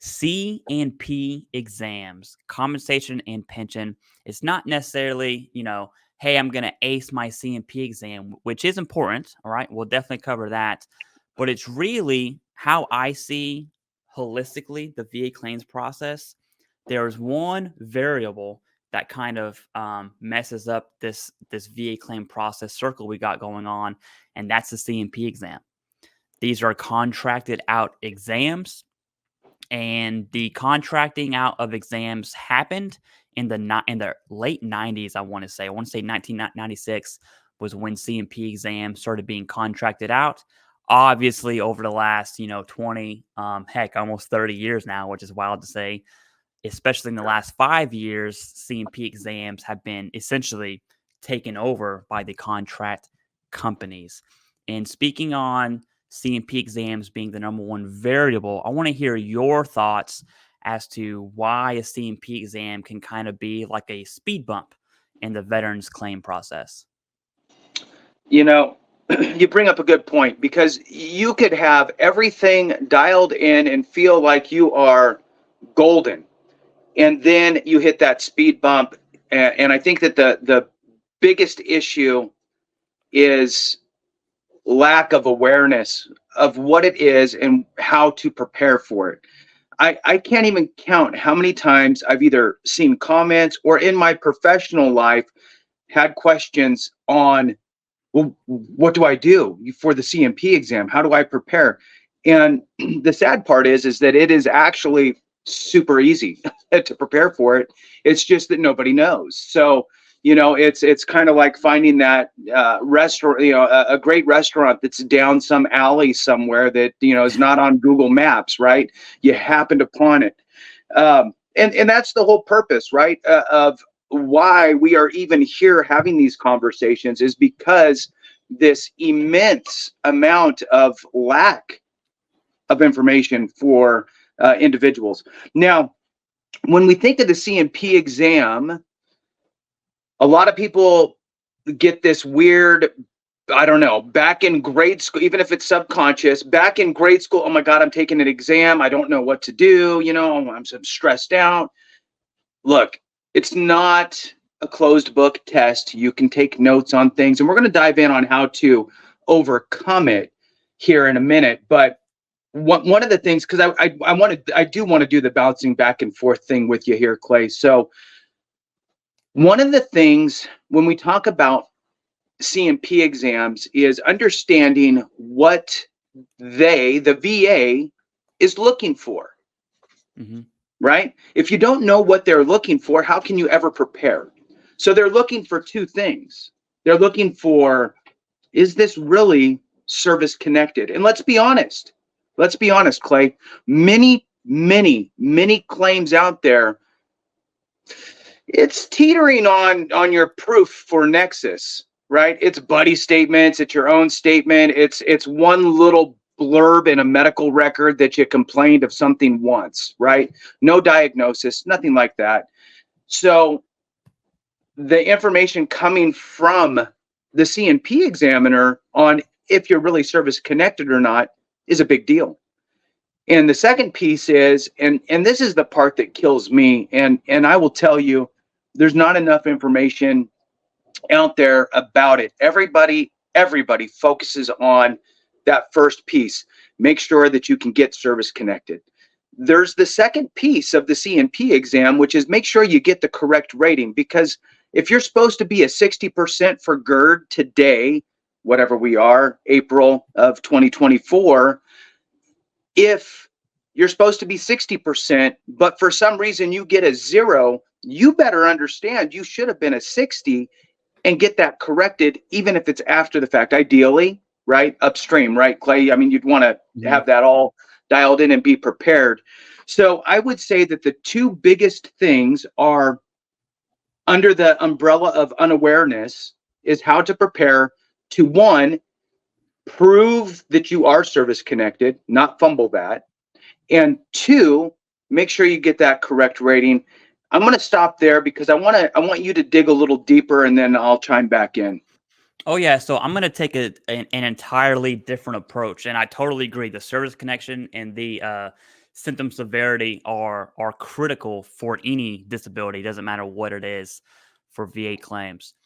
C&P exams, compensation and pension. It's not necessarily, hey, I'm going to ace my C&P exam, which is important. All right. We'll definitely cover that. But it's really how I see holistically the VA claims process. There's one variable that kind of messes up this VA claim process circle we got going on, and that's the C&P exam. These are contracted out exams, and the contracting out of exams happened in the late 90s. I want to say 1996 was when C&P exams started being contracted out. Obviously, over the last 20, almost 30 years now, which is wild to say. Especially in the last 5 years, C&P exams have been essentially taken over by the contract companies. And speaking on C&P exams being the number one variable, I want to hear your thoughts as to why a C&P exam can kind of be like a speed bump in the veterans claim process. You bring up a good point, because you could have everything dialed in and feel like you are golden. And then you hit that speed bump. And I think that the biggest issue is lack of awareness of what it is and how to prepare for it. I can't even count how many times I've either seen comments or in my professional life had questions on, well, what do I do for the C&P exam? How do I prepare? And the sad part is that it is actually super easy to prepare for it. It's just that nobody knows. So, it's kind of like finding that restaurant, a great restaurant that's down some alley somewhere that, is not on Google Maps, right? You happened upon it. And that's the whole purpose, right? Of why we are even here having these conversations, is because this immense amount of lack of information for individuals. Now, when we think of the C&P exam, a lot of people get this weird, I don't know, back in grade school, even if it's subconscious, back in grade school, oh my God, I'm taking an exam. I don't know what to do. I'm stressed out. Look, it's not a closed book test. You can take notes on things, and we're going to dive in on how to overcome it here in a minute. But one of the things, because I do want to do the bouncing back and forth thing with you here, Clay. So one of the things when we talk about C&P exams is understanding what the VA is looking for, right? If you don't know what they're looking for, how can you ever prepare? So they're looking for two things. They're looking for, is this really service connected? And let's be honest, Clay, many claims out there, it's teetering on your proof for nexus, right? It's buddy statements, it's your own statement, it's one little blurb in a medical record that you complained of something once, right? No diagnosis, nothing like that. So the information coming from the C&P examiner on if you're really service connected or not is a big deal. And the second piece is, and this is the part that kills me, and I will tell you, there's not enough information out there about it. Everybody focuses on that first piece. Make sure that you can get service connected. There's the second piece of the C&P exam, which is make sure you get the correct rating, because if you're supposed to be a 60% for GERD today, whatever we are, April of 2024, if you're supposed to be 60%, but for some reason you get a 0, you better understand you should have been a 60 and get that corrected, even if it's after the fact, ideally, right? Upstream, right, Clay? I mean, you'd want to have that all dialed in and be prepared. So I would say that the two biggest things are under the umbrella of unawareness is how to prepare to, one, prove that you are service connected, not fumble that. And two, make sure you get that correct rating. I'm going to stop there because I want you to dig a little deeper, and then I'll chime back in. Oh yeah, so I'm going to take an entirely different approach, and I totally agree. The service connection and the symptom severity are critical for any disability. Doesn't matter what it is for VA claims.